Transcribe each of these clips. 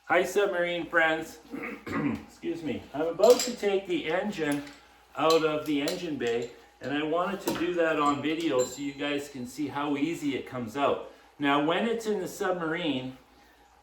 Hi submarine friends, excuse me. I'm about to take the engine out of the engine bay and I wanted to do that on video so you guys can see how easy it comes out. Now when it's in the submarine,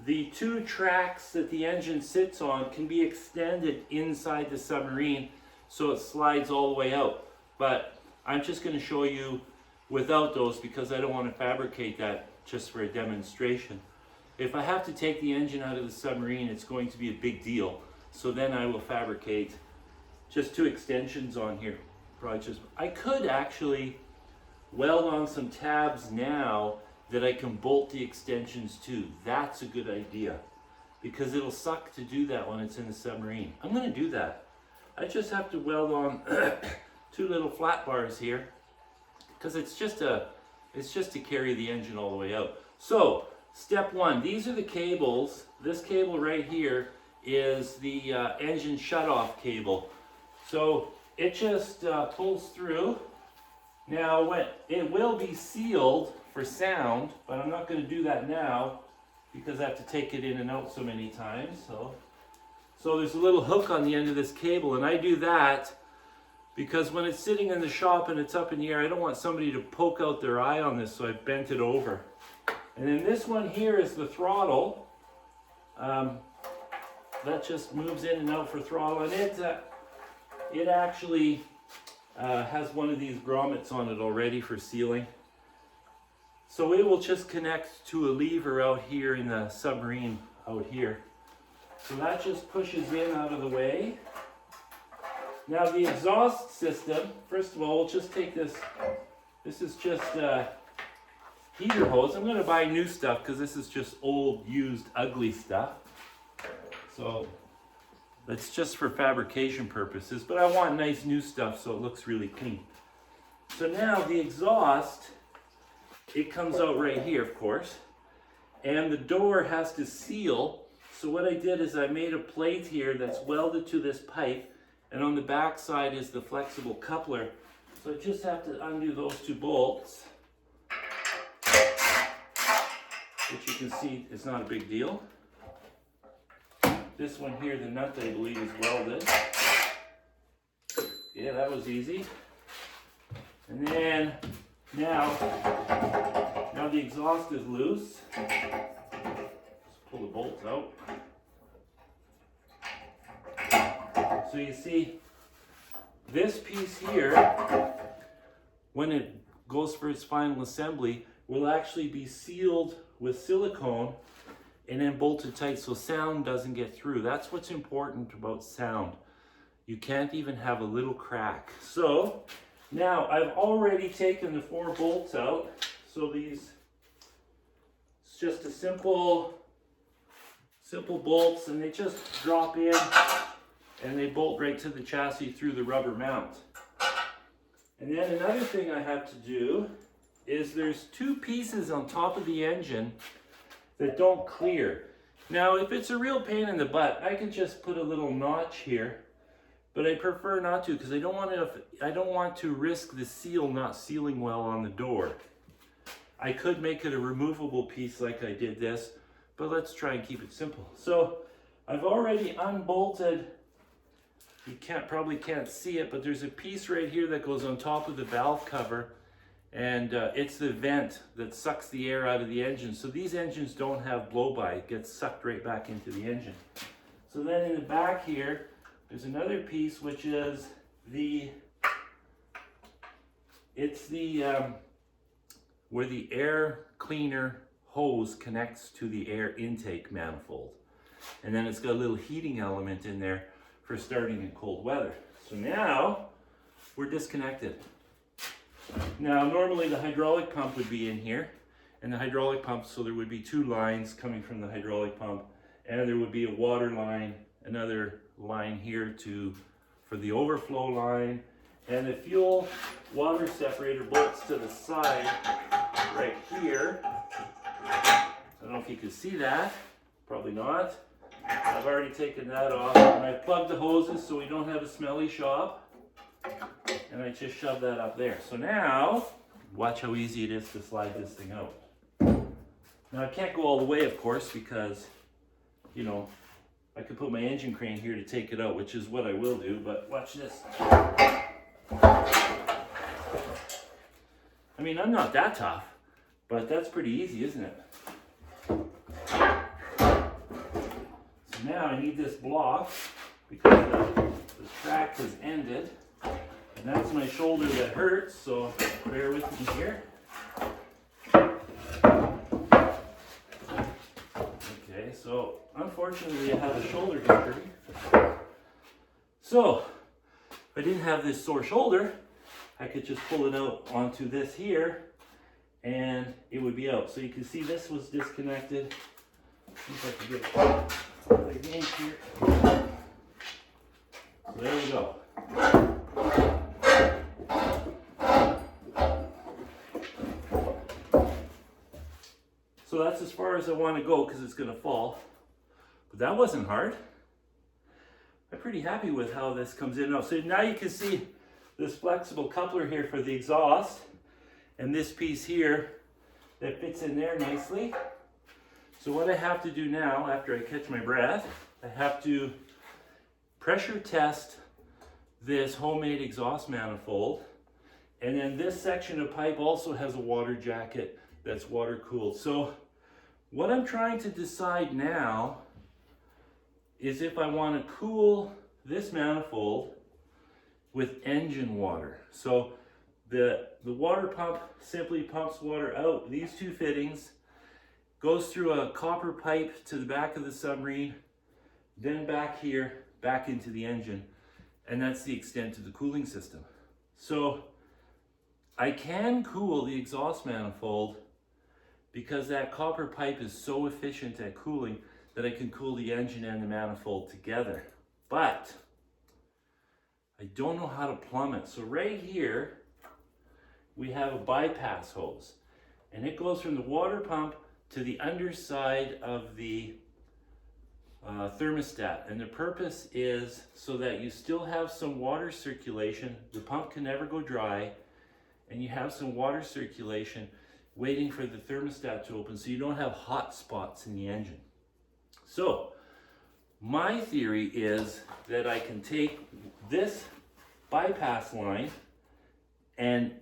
the two tracks that the engine sits on can be extended inside the submarine so it slides all the way out. But I'm just going to show you without those because I don't want to fabricate that just for a demonstration. If I have to take the engine out of the submarine, it's going to be a big deal. So then I will fabricate just two extensions on here. I could actually weld on some tabs now that I can bolt the extensions to. That's a good idea because it'll suck to do that when it's in the submarine. I'm going to do that. I just have to weld on two little flat bars here because it's just to carry the engine all the way out. So step one, these are the cables. This cable right here is the engine shutoff cable. So it just pulls through. Now it will be sealed for sound, but I'm not going to do that now because I have to take it in and out so many times. So there's a little hook on the end of this cable, and I do that because when it's sitting in the shop and it's up in the air, I don't want somebody to poke out their eye on this, so I bent it over. And then this one here is the throttle. That just moves in and out for throttle, and it actually has one of these grommets on it already for sealing. So it will just connect to a lever out here in the submarine out here. So that just pushes in out of the way. Now the exhaust system, first of all, we'll just take this. This is just heater hose. I'm going to buy new stuff because this is just old, used, ugly stuff. So that's just for fabrication purposes, but I want nice new stuff so it looks really clean. So now the exhaust, it comes out right here, of course, and the door has to seal. So what I did is I made a plate here that's welded to this pipe, and on the back side is the flexible coupler. So I just have to undo those two bolts, which you can see is not a big deal. This one here, the nut, I believe, is welded. Yeah, that was easy. And then now the exhaust is loose. Just pull the bolts out. So you see, this piece here, when it goes for its final assembly, will actually be sealed with silicone and then bolted tight so sound doesn't get through. That's what's important about sound. You can't even have a little crack. So now I've already taken the 4 bolts out. So it's just a simple bolts, and they just drop in and they bolt right to the chassis through the rubber mount. And then another thing I have to do is there's 2 pieces on top of the engine that don't clear. Now if it's a real pain in the butt, I could just put a little notch here, but I prefer not to because I don't want to risk the seal not sealing well on the door. I could make it a removable piece like I did this, but let's try and keep it simple. So I've already unbolted. You probably can't see it, but there's a piece right here that goes on top of the valve cover, and it's the vent that sucks the air out of the engine. So these engines don't have blow-by. It gets sucked right back into the engine. So then in the back here, there's another piece which is where the air cleaner hose connects to the air intake manifold. And then it's got a little heating element in there for starting in cold weather. So now we're disconnected. Now normally the hydraulic pump would be in here, and the hydraulic pump, so there would be 2 lines coming from the hydraulic pump, and there would be a water line, another line here for the overflow line, and the fuel water separator bolts to the side right here. I don't know if you can see that, probably not. I've already taken that off, and I plugged the hoses so we don't have a smelly shop. And I just shove that up there. So now, watch how easy it is to slide this thing out. Now I can't go all the way, of course, because you know, I could put my engine crane here to take it out, which is what I will do, but watch this. I mean, I'm not that tough, but that's pretty easy, isn't it? So now I need this block because the track has ended, and that's my shoulder that hurts, so bear with me here. Okay, so unfortunately I have a shoulder injury. So if I didn't have this sore shoulder, I could just pull it out onto this here and it would be out. So you can see this was disconnected. See if I can get it again here. So there we go. So that's as far as I want to go because it's going to fall. But that wasn't hard. I'm pretty happy with how this comes in now. So now you can see this flexible coupler here for the exhaust and this piece here that fits in there nicely. So what I have to do now after I catch my breath, I have to pressure test this homemade exhaust manifold, and then this section of pipe also has a water jacket that's water cooled. So what I'm trying to decide now is if I want to cool this manifold with engine water. So the water pump simply pumps water out these two fittings, goes through a copper pipe to the back of the submarine, then back here, back into the engine, and that's the extent of the cooling system. So I can cool the exhaust manifold because that copper pipe is so efficient at cooling that I can cool the engine and the manifold together. But I don't know how to plumb it. So right here, we have a bypass hose, and it goes from the water pump to the underside of the thermostat. And the purpose is so that you still have some water circulation. The pump can never go dry, and you have some water circulation waiting for the thermostat to open so you don't have hot spots in the engine. So my theory is that I can take this bypass line and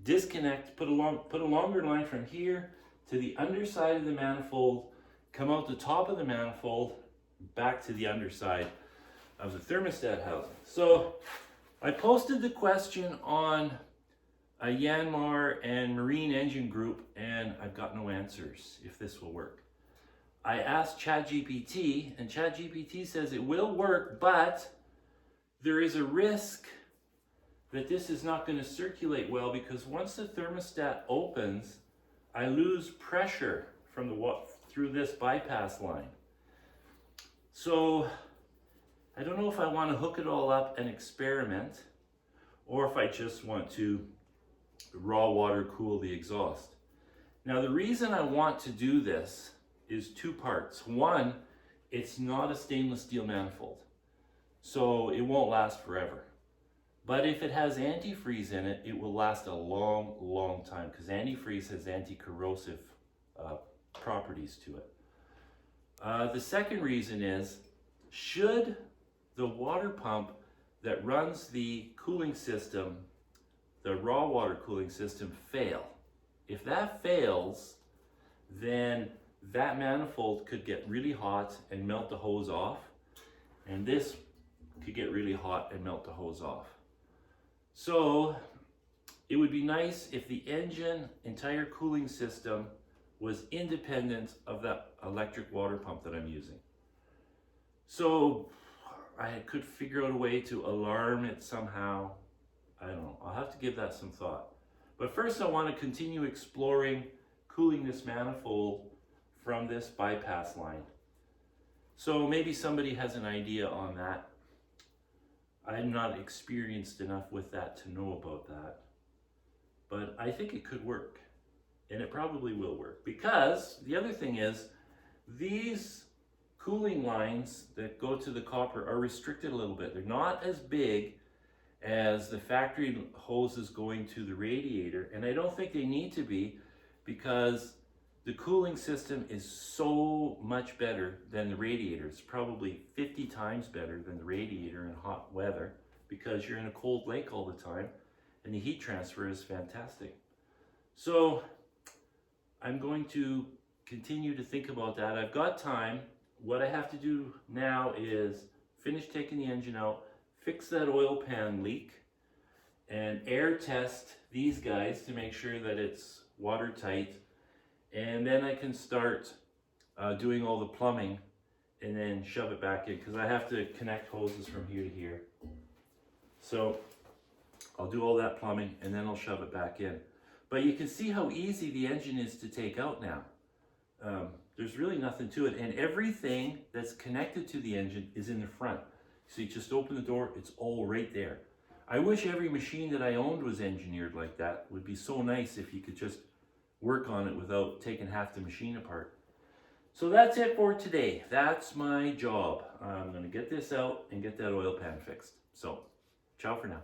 disconnect, put a longer line from here to the underside of the manifold, come out the top of the manifold, back to the underside of the thermostat housing. So I posted the question on a Yanmar and Marine Engine group, and I've got no answers if this will work. I asked ChatGPT, and ChatGPT says it will work, but there is a risk that this is not going to circulate well because once the thermostat opens, I lose pressure from through this bypass line. So I don't know if I want to hook it all up and experiment, or if I just want to raw water cool the exhaust. Now the reason I want to do this is two parts. One, it's not a stainless steel manifold, so it won't last forever. But if it has antifreeze in it, it will last a long, long time because antifreeze has anti-corrosive properties to it. The second reason is, should the water pump that runs the cooling system, the raw water cooling system, fail, if that fails, then that manifold could get really hot and melt the hose off, and this could get really hot and melt the hose off. So it would be nice if the engine entire cooling system was independent of that electric water pump that I'm using. So I could figure out a way to alarm it somehow. I don't know, I'll have to give that some thought. But first I want to continue exploring cooling this manifold from this bypass line. So maybe somebody has an idea on that. I'm not experienced enough with that to know about that. But I think it could work. And it probably will work. Because the other thing is, these cooling lines that go to the copper are restricted a little bit. They're not as big as the factory hoses going to the radiator. And I don't think they need to be, because the cooling system is so much better than the radiator. It's probably 50 times better than the radiator in hot weather because you're in a cold lake all the time and the heat transfer is fantastic. So I'm going to continue to think about that. I've got time. What I have to do now is finish taking the engine out, fix that oil pan leak, and air test these guys to make sure that it's watertight. And then I can start doing all the plumbing and then shove it back in because I have to connect hoses from here to here. So I'll do all that plumbing and then I'll shove it back in. But you can see how easy the engine is to take out now. There's really nothing to it, and everything that's connected to the engine is in the front. So you just open the door, it's all right there. I wish every machine that I owned was engineered like that. It would be so nice if you could just work on it without taking half the machine apart. So that's it for today. That's my job. I'm going to get this out and get that oil pan fixed. So, ciao for now.